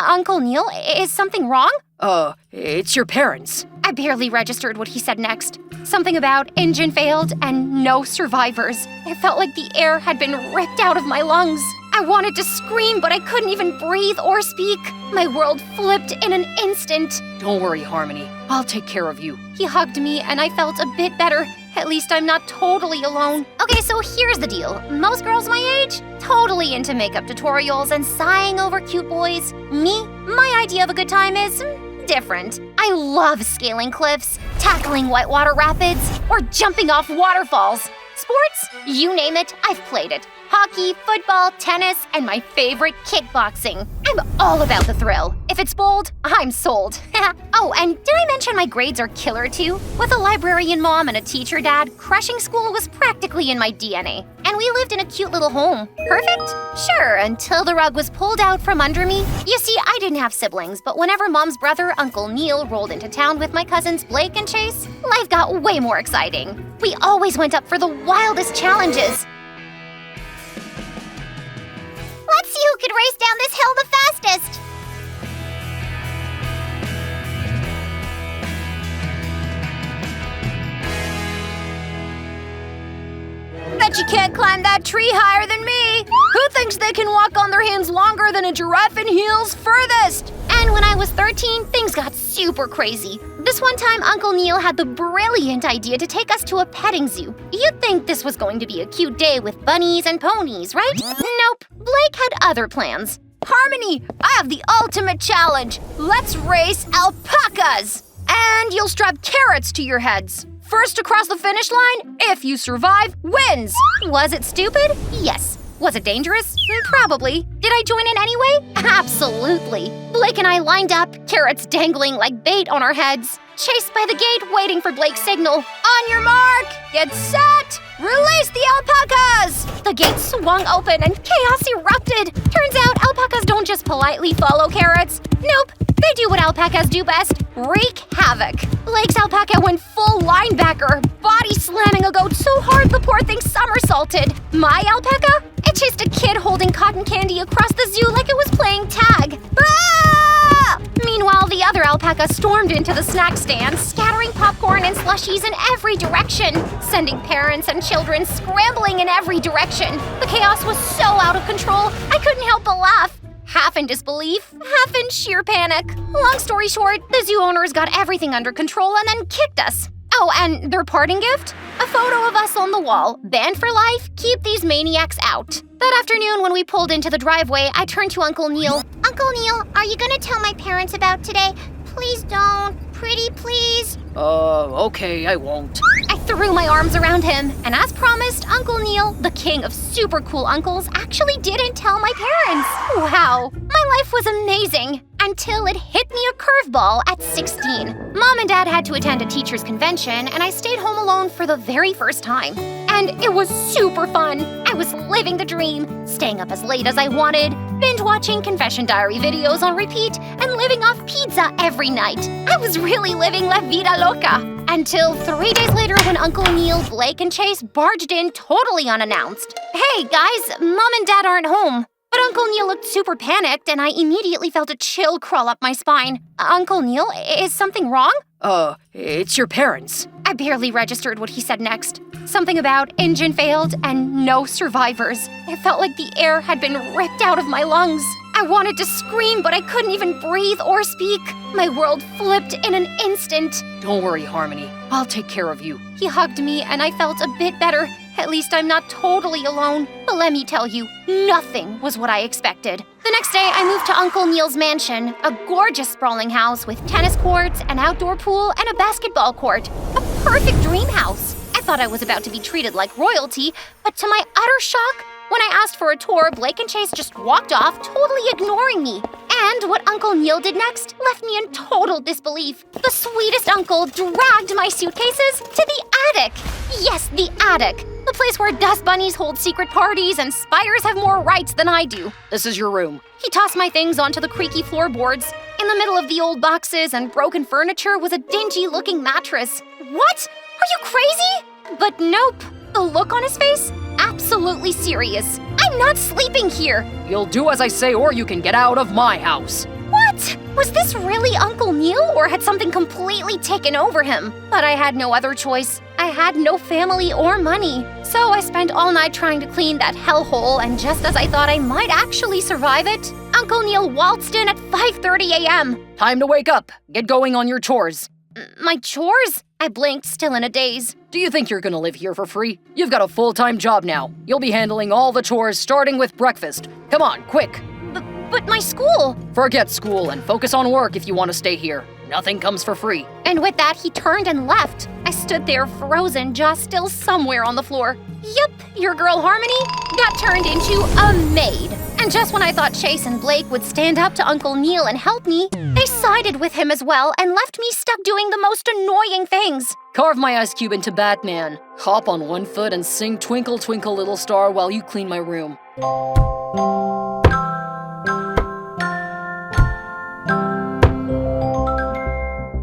Uncle Neil, is something wrong? It's your parents. I barely registered what he said next. Something about engine failed and no survivors. It felt like the air had been ripped out of my lungs. I wanted to scream, but I couldn't even breathe or speak. My world flipped in an instant. Don't worry, Harmony. I'll take care of you. He hugged me and I felt a bit better. At least I'm not totally alone. Okay, so here's the deal. Most girls my age, totally into makeup tutorials and sighing over cute boys. Me, my idea of a good time is different. I love scaling cliffs, tackling whitewater rapids, or jumping off waterfalls. Sports? You name it, I've played it. Hockey, football, tennis, and my favorite, kickboxing. I'm all about the thrill. If it's bold, I'm sold. Oh, and did I mention my grades are killer too? With a librarian mom and a teacher dad, crushing school was practically in my DNA. And we lived in a cute little home. Perfect? Sure, until the rug was pulled out from under me. You see, I didn't have siblings, but whenever Mom's brother, Uncle Neil, rolled into town with my cousins Blake and Chase, life got way more exciting. We always went up for the wildest challenges. Let's see who could race down this hill the fastest. Bet you can't climb that tree higher than me. Who thinks they can walk on their hands longer than a giraffe in heels furthest? And when I was 13, things got super crazy. This one time, Uncle Neil had the brilliant idea to take us to a petting zoo. You'd think this was going to be a cute day with bunnies and ponies, right? Nope, Blake had other plans. Harmony, I have the ultimate challenge. Let's race alpacas. And you'll strap carrots to your heads. First across the finish line, if you survive, wins. Was it stupid? Yes. Was it dangerous? Probably. Did I join in anyway? Absolutely. Blake and I lined up, carrots dangling like bait on our heads, chased by the gate waiting for Blake's signal. On your mark, get set, release the alpacas! The gate swung open and chaos erupted. Turns out alpacas don't just politely follow carrots. Nope, they do what alpacas do best, wreak havoc. Blake's alpaca went full linebacker, body slamming a goat so hard the poor thing somersaulted. My alpaca? It chased a kid holding cotton candy across the zoo like it was playing tag. Ah! Meanwhile, the other alpaca stormed into the snack stand, scattering popcorn and slushies in every direction, sending parents and children scrambling in every direction. The chaos was so out of control, I couldn't help but laugh. Half in disbelief, half in sheer panic. Long story short, the zoo owners got everything under control and then kicked us. Oh, and their parting gift? A photo of us on the wall. Banned for life, keep these maniacs out. That afternoon when we pulled into the driveway, I turned to Uncle Neil. Uncle Neil, are you gonna tell my parents about today? Please don't. Pretty please. Okay, I won't. I threw my arms around him, and as promised, Uncle Neil, the king of super cool uncles, actually didn't tell my parents. Wow, my life was amazing. Until it hit me a curveball at 16. Mom and Dad had to attend a teacher's convention, and I stayed home alone for the very first time. And it was super fun. I was living the dream, staying up as late as I wanted, binge-watching confession diary videos on repeat, and living off pizza every night. I was really living la vida loca. Until 3 days later when Uncle Neil, Blake, and Chase barged in totally unannounced. Hey, guys, Mom and Dad aren't home. But Uncle Neil looked super panicked, and I immediately felt a chill crawl up my spine. Uncle Neil, is something wrong? It's your parents. I barely registered what he said next. Something about engine failed and no survivors. It felt like the air had been ripped out of my lungs. I wanted to scream, but I couldn't even breathe or speak. My world flipped in an instant. Don't worry, Harmony. I'll take care of you. He hugged me, and I felt a bit better. At least I'm not totally alone. But let me tell you, nothing was what I expected. The next day, I moved to Uncle Neil's mansion, a gorgeous sprawling house with tennis courts, an outdoor pool, and a basketball court. A perfect dream house. I thought I was about to be treated like royalty, but to my utter shock, when I asked for a tour, Blake and Chase just walked off, totally ignoring me. And what Uncle Neil did next left me in total disbelief. The sweetest uncle dragged my suitcases to the attic. Yes, the attic. The place where dust bunnies hold secret parties and spiders have more rights than I do. This is your room. He tossed my things onto the creaky floorboards. In the middle of the old boxes and broken furniture was a dingy-looking mattress. What? Are you crazy? But nope. The look on his face? Absolutely serious. I'm not sleeping here. You'll do as I say or you can get out of my house. What? Was this really Uncle Neil, or had something completely taken over him? But I had no other choice. I had no family or money. So I spent all night trying to clean that hellhole, and just as I thought I might actually survive it, Uncle Neil waltzed in at 5:30 a.m. Time to wake up. Get going on your chores. My chores? I blinked, still in a daze. Do you think you're gonna live here for free? You've got a full-time job now. You'll be handling all the chores, starting with breakfast. Come on, quick. But my school! Forget school and focus on work if you want to stay here. Nothing comes for free. And with that, he turned and left. I stood there frozen, jaw still somewhere on the floor. Yup, your girl Harmony got turned into a maid. And just when I thought Chase and Blake would stand up to Uncle Neil and help me, they sided with him as well and left me stuck doing the most annoying things. Carve my ice cube into Batman. Hop on one foot and sing Twinkle Twinkle Little Star while you clean my room.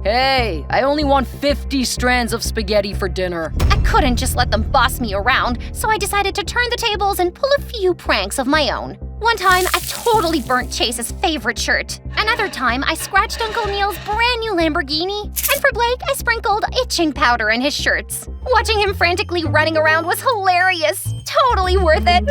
Hey, I only want 50 strands of spaghetti for dinner. I couldn't just let them boss me around, so I decided to turn the tables and pull a few pranks of my own. One time, I totally burnt Chase's favorite shirt. Another time, I scratched Uncle Neil's brand new Lamborghini. And for Blake, I sprinkled itching powder in his shirts. Watching him frantically running around was hilarious. Totally worth it.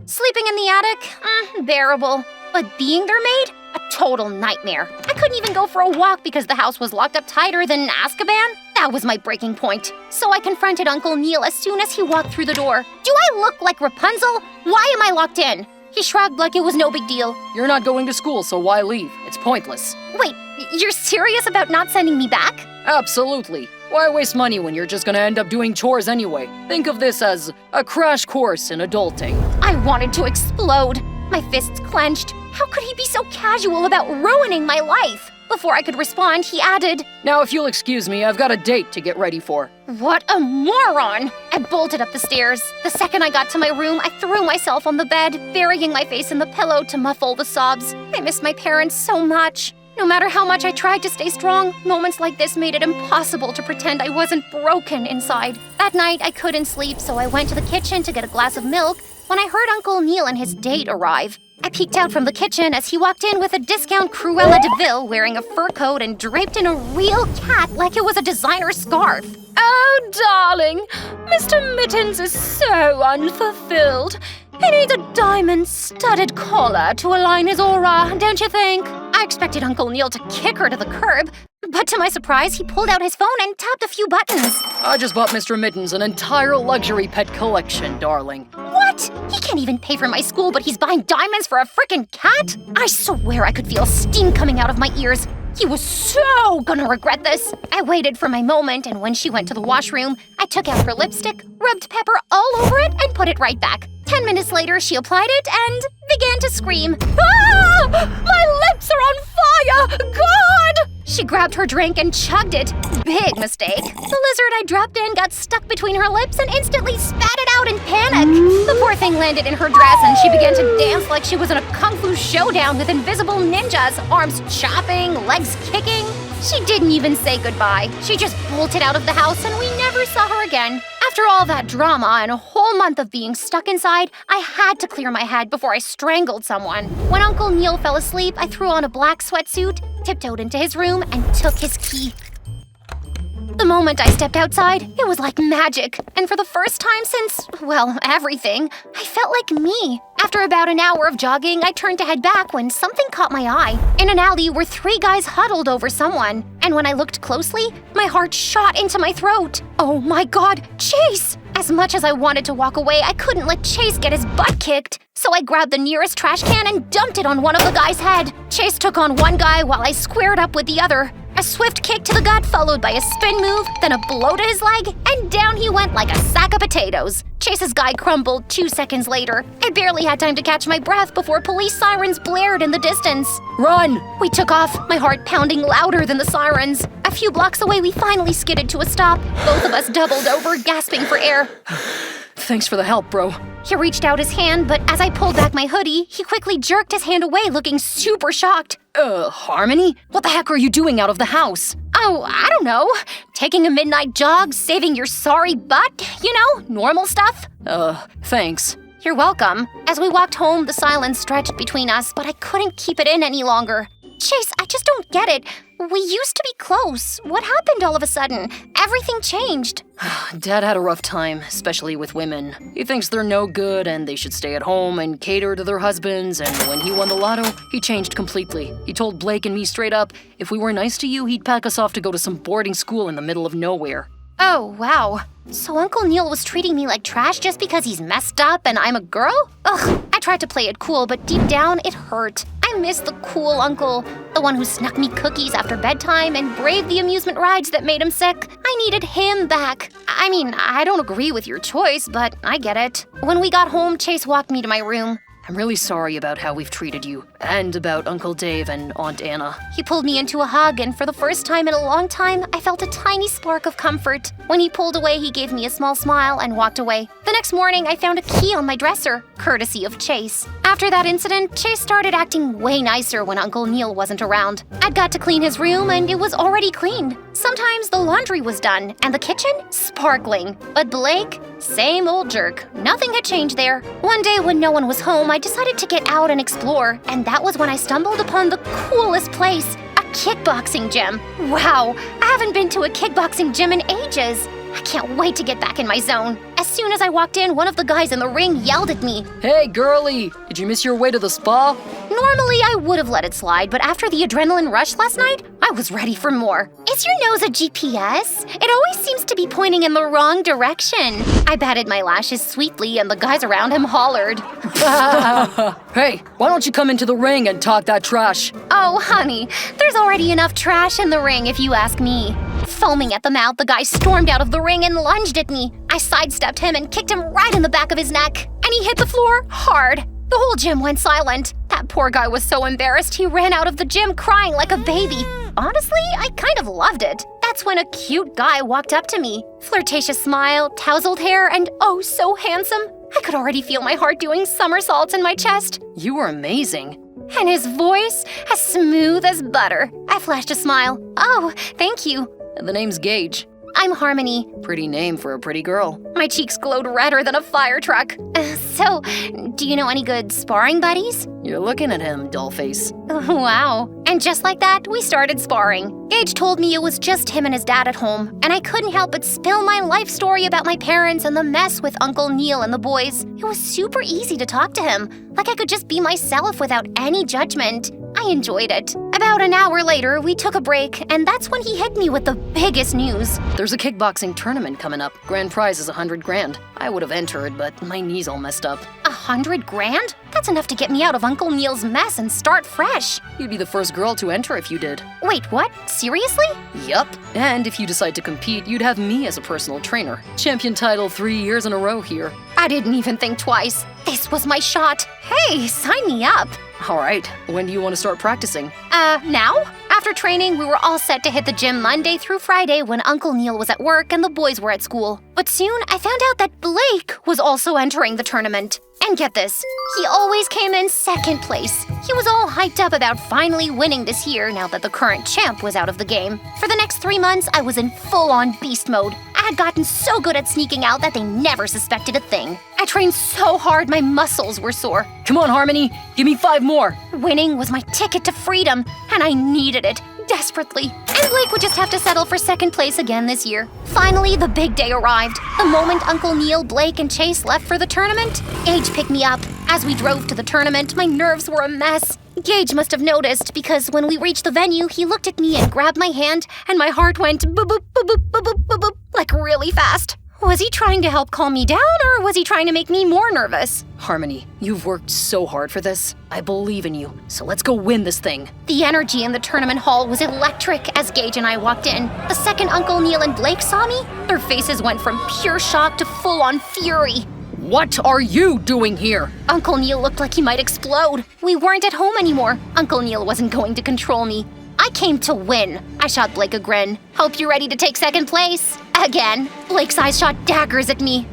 Sleeping in the attic? Bearable. But being their maid? A total nightmare. I couldn't even go for a walk because the house was locked up tighter than Azkaban. That was my breaking point. So I confronted Uncle Neil as soon as he walked through the door. Do I look like Rapunzel? Why am I locked in? He shrugged like it was no big deal. You're not going to school, so why leave? It's pointless. Wait, you're serious about not sending me back? Absolutely. Why waste money when you're just gonna end up doing chores anyway? Think of this as a crash course in adulting. I wanted to explode. My fists clenched. How could he be so casual about ruining my life? Before I could respond, he added, Now, if you'll excuse me, I've got a date to get ready for. What a moron! I bolted up the stairs. The second I got to my room, I threw myself on the bed, burying my face in the pillow to muffle the sobs. I miss my parents so much. No matter how much I tried to stay strong, moments like this made it impossible to pretend I wasn't broken inside. That night, I couldn't sleep, so I went to the kitchen to get a glass of milk when I heard Uncle Neil and his date arrive. I peeked out from the kitchen as he walked in with a discount Cruella de Vil wearing a fur coat and draped in a real cat like it was a designer scarf. Oh, darling, Mr. Mittens is so unfulfilled. He needs a diamond-studded collar to align his aura, don't you think? I expected Uncle Neil to kick her to the curb, but to my surprise, he pulled out his phone and tapped a few buttons. I just bought Mr. Mittens an entire luxury pet collection, darling. What? He can't even pay for my school, but he's buying diamonds for a frickin' cat? I swear I could feel steam coming out of my ears. He was so gonna regret this. I waited for my moment, and when she went to the washroom, I took out her lipstick, rubbed pepper all over it, and put it right back. 10 minutes later, she applied it and began to scream. Ah! My lips are on fire! God! She grabbed her drink and chugged it. Big mistake. The lizard I dropped in got stuck between her lips and instantly spat it out in panic. The poor thing landed in her dress and she began to dance like she was in a kung fu showdown with invisible ninjas, arms chopping, legs kicking. She didn't even say goodbye. She just bolted out of the house and we never saw her again. After all that drama and a whole month of being stuck inside, I had to clear my head before I strangled someone. When Uncle Neil fell asleep, I threw on a black sweatsuit, tiptoed into his room, and took his key. The moment I stepped outside, it was like magic. And for the first time since, well, everything, I felt like me. After about an hour of jogging, I turned to head back when something caught my eye. In an alley were 3 guys huddled over someone. And when I looked closely, my heart shot into my throat. Oh my God, Chase! As much as I wanted to walk away, I couldn't let Chase get his butt kicked. So I grabbed the nearest trash can and dumped it on one of the guys' head. Chase took on one guy while I squared up with the other. A swift kick to the gut followed by a spin move, then a blow to his leg, and down he went like a sack of potatoes. Chase's guy crumbled 2 seconds later. I barely had time to catch my breath before police sirens blared in the distance. Run! We took off, my heart pounding louder than the sirens. A few blocks away, we finally skidded to a stop. Both of us doubled over, gasping for air. Thanks for the help, bro. He reached out his hand, but as I pulled back my hoodie, he quickly jerked his hand away, looking super shocked. Harmony? What the heck are you doing out of the house? Oh, I don't know. Taking a midnight jog, saving your sorry butt, you know, normal stuff. Thanks. You're welcome. As we walked home, the silence stretched between us, but I couldn't keep it in any longer. Chase, I just don't get it. We used to be close. What happened all of a sudden? Everything changed. Dad had a rough time, especially with women. He thinks they're no good and they should stay at home and cater to their husbands, and when he won the lotto, he changed completely. He told Blake and me straight up, if we were nice to you, he'd pack us off to go to some boarding school in the middle of nowhere. Oh, wow. So Uncle Neil was treating me like trash just because he's messed up and I'm a girl? Ugh, I tried to play it cool, but deep down, it hurt. I miss the cool uncle, the one who snuck me cookies after bedtime and braved the amusement rides that made him sick. I needed him back. I mean, I don't agree with your choice, but I get it. When we got home, Chase walked me to my room. I'm really sorry about how we've treated you, and about Uncle Dave and Aunt Anna. He pulled me into a hug, and for the first time in a long time, I felt a tiny spark of comfort. When he pulled away, he gave me a small smile and walked away. The next morning, I found a key on my dresser, courtesy of Chase. After that incident, Chase started acting way nicer when Uncle Neil wasn't around. I'd got to clean his room, and it was already cleaned. Sometimes the laundry was done, and the kitchen, sparkling. But Blake, same old jerk. Nothing had changed there. One day when no one was home, I decided to get out and explore, and that was when I stumbled upon the coolest place, a kickboxing gym. Wow, I haven't been to a kickboxing gym in ages. I can't wait to get back in my zone. As soon as I walked in, one of the guys in the ring yelled at me. Hey, girlie, did you miss your way to the spa? Normally, I would have let it slide, but after the adrenaline rush last night, I was ready for more. Is your nose a GPS? It always seems to be pointing in the wrong direction. I batted my lashes sweetly, and the guys around him hollered. Hey, why don't you come into the ring and talk that trash? Oh, honey, there's already enough trash in the ring if you ask me. Foaming at the mouth, the guy stormed out of the ring and lunged at me. I sidestepped him and kicked him right in the back of his neck, and he hit the floor hard. The whole gym went silent. That poor guy was so embarrassed he ran out of the gym crying like a baby. Honestly, I kind of loved it. That's when a cute guy walked up to me. Flirtatious smile, tousled hair, and oh, so handsome. I could already feel my heart doing somersaults in my chest. You were amazing. And his voice, as smooth as butter. I flashed a smile. Oh, thank you. The name's Gage. I'm Harmony. Pretty name for a pretty girl. My cheeks glowed redder than a fire truck. So, do you know any good sparring buddies? You're looking at him, dollface. Wow. And just like that, we started sparring. Gage told me it was just him and his dad at home, and I couldn't help but spill my life story about my parents and the mess with Uncle Neil and the boys. It was super easy to talk to him, like I could just be myself without any judgment. I enjoyed it. About an hour later, we took a break, and that's when he hit me with the biggest news. There's a kickboxing tournament coming up. Grand prize is $100,000. I would have entered, but my knee's all messed up. $100,000? That's enough to get me out of Uncle Neil's mess and start fresh. You'd be the first girl to enter if you did. Wait, what? Seriously? Yup. And if you decide to compete, you'd have me as a personal trainer. Champion title 3 years in a row here. I didn't even think twice. This was my shot. Hey, sign me up. All right. When do you want to start practicing? Now? After training, we were all set to hit the gym Monday through Friday when Uncle Neil was at work and the boys were at school. But soon, I found out that Blake was also entering the tournament. And get this, he always came in second place. He was all hyped up about finally winning this year now that the current champ was out of the game. For the next 3 months, I was in full-on beast mode. I had gotten so good at sneaking out that they never suspected a thing. I trained so hard my muscles were sore. Come on, Harmony. Give me 5 more. Winning was my ticket to freedom, and I needed it desperately. And Blake would just have to settle for second place again this year. Finally, the big day arrived. The moment Uncle Neil, Blake, and Chase left for the tournament, Gage picked me up. As we drove to the tournament, my nerves were a mess. Gage must have noticed because when we reached the venue, he looked at me and grabbed my hand, and my heart went boop boop boop boop boop boop boop boop, like really fast. Was he trying to help calm me down, or was he trying to make me more nervous? Harmony, you've worked so hard for this. I believe in you, so let's go win this thing. The energy in the tournament hall was electric as Gage and I walked in. The second Uncle Neil and Blake saw me, their faces went from pure shock to full-on fury. What are you doing here? Uncle Neil looked like he might explode. We weren't at home anymore. Uncle Neil wasn't going to control me. I came to win. I shot Blake a grin. Hope you're ready to take second place. Again. Blake's eyes shot daggers at me.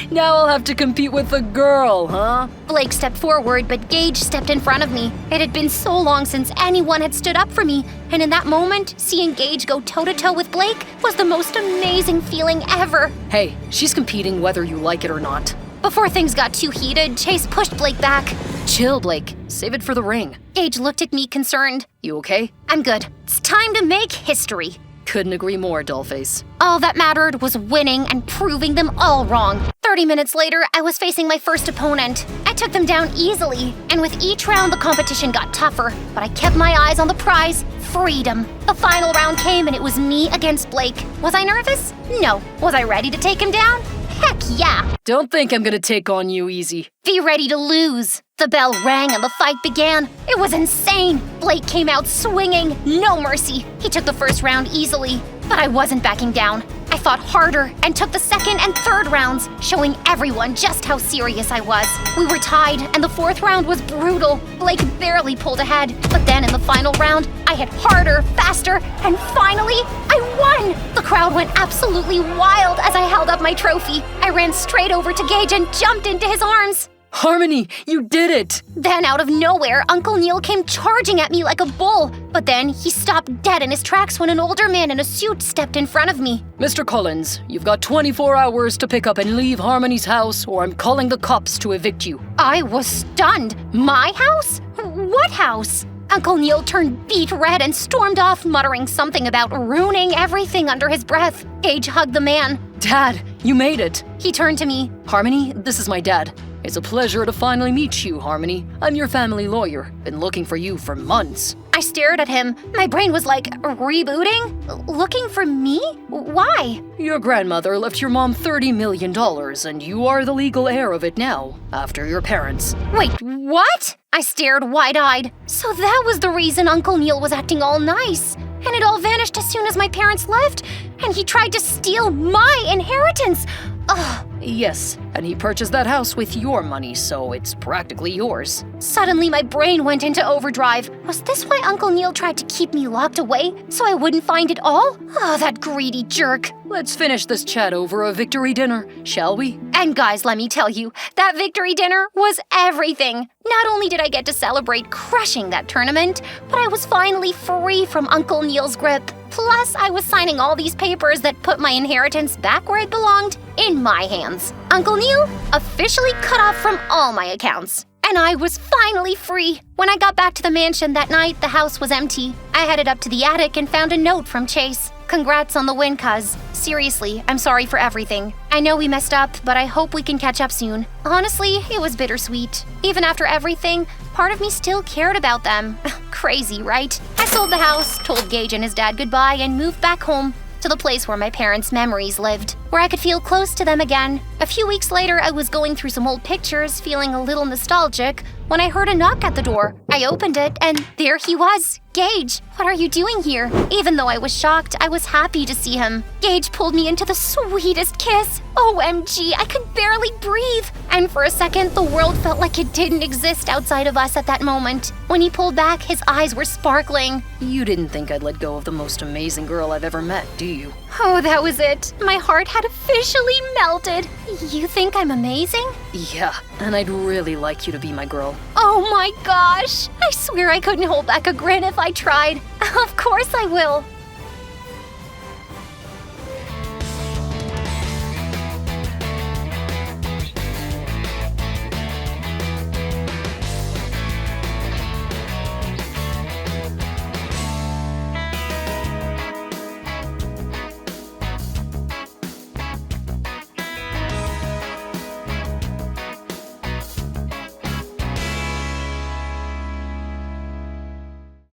Now I'll have to compete with a girl, huh? Blake stepped forward, but Gage stepped in front of me. It had been so long since anyone had stood up for me, and in that moment, seeing Gage go toe-to-toe with Blake was the most amazing feeling ever. Hey, she's competing whether you like it or not. Before things got too heated, Chase pushed Blake back. Chill, Blake. Save it for the ring. Gage looked at me concerned. You okay? I'm good. It's time to make history. Couldn't agree more, dollface. All that mattered was winning and proving them all wrong. 30 minutes later, I was facing my first opponent. I took them down easily, and with each round the competition got tougher, but I kept my eyes on the prize, freedom. The final round came and it was me against Blake. Was I nervous? No. Was I ready to take him down? Heck yeah! Don't think I'm gonna take on you easy. Be ready to lose. The bell rang and the fight began. It was insane. Blake came out swinging, no mercy. He took the first round easily, but I wasn't backing down. I fought harder and took the second and third rounds, showing everyone just how serious I was. We were tied, and the fourth round was brutal. Blake barely pulled ahead, but then in the final round, I hit harder, faster, and finally, I won! The crowd went absolutely wild as I held up my trophy. I ran straight over to Gage and jumped into his arms. Harmony, you did it! Then out of nowhere, Uncle Neil came charging at me like a bull. But then he stopped dead in his tracks when an older man in a suit stepped in front of me. Mr. Collins, you've got 24 hours to pick up and leave Harmony's house, or I'm calling the cops to evict you. I was stunned. My house? What house? Uncle Neil turned beet red and stormed off, muttering something about ruining everything under his breath. Gage hugged the man. Dad, you made it. He turned to me. Harmony, this is my dad. It's a pleasure to finally meet you, Harmony. I'm your family lawyer. Been looking for you for months. I stared at him. My brain was like, rebooting? Looking for me? Why? Your grandmother left your mom $30 million, and you are the legal heir of it now, after your parents. Wait, what? I stared wide-eyed. So that was the reason Uncle Neil was acting all nice. And it all vanished as soon as my parents left, and he tried to steal my inheritance. Ugh. Yes, and he purchased that house with your money, so it's practically yours. Suddenly, my brain went into overdrive. Was this why Uncle Neil tried to keep me locked away, so I wouldn't find it all? Oh, that greedy jerk. Let's finish this chat over a victory dinner, shall we? And guys, let me tell you, that victory dinner was everything. Not only did I get to celebrate crushing that tournament, but I was finally free from Uncle Neil's grip. Plus, I was signing all these papers that put my inheritance back where it belonged, in my hands. Uncle Neil officially cut off from all my accounts. And I was finally free. When I got back to the mansion that night, the house was empty. I headed up to the attic and found a note from Chase. Congrats on the win, cuz. Seriously, I'm sorry for everything. I know we messed up, but I hope we can catch up soon. Honestly, it was bittersweet. Even after everything, part of me still cared about them. Crazy, right? I sold the house, told Gage and his dad goodbye, and moved back home to the place where my parents' memories lived, where I could feel close to them again. A few weeks later, I was going through some old pictures, feeling a little nostalgic, when I heard a knock at the door. I opened it, and there he was. Gage, what are you doing here? Even though I was shocked, I was happy to see him. Gage pulled me into the sweetest kiss. OMG, I could barely breathe. And for a second, the world felt like it didn't exist outside of us at that moment. When he pulled back, his eyes were sparkling. You didn't think I'd let go of the most amazing girl I've ever met, do you? Oh, that was it. My heart had officially melted. You think I'm amazing? Yeah, and I'd really like you to be my girl. Oh my gosh! I swear I couldn't hold back a grin if I tried. Of course I will.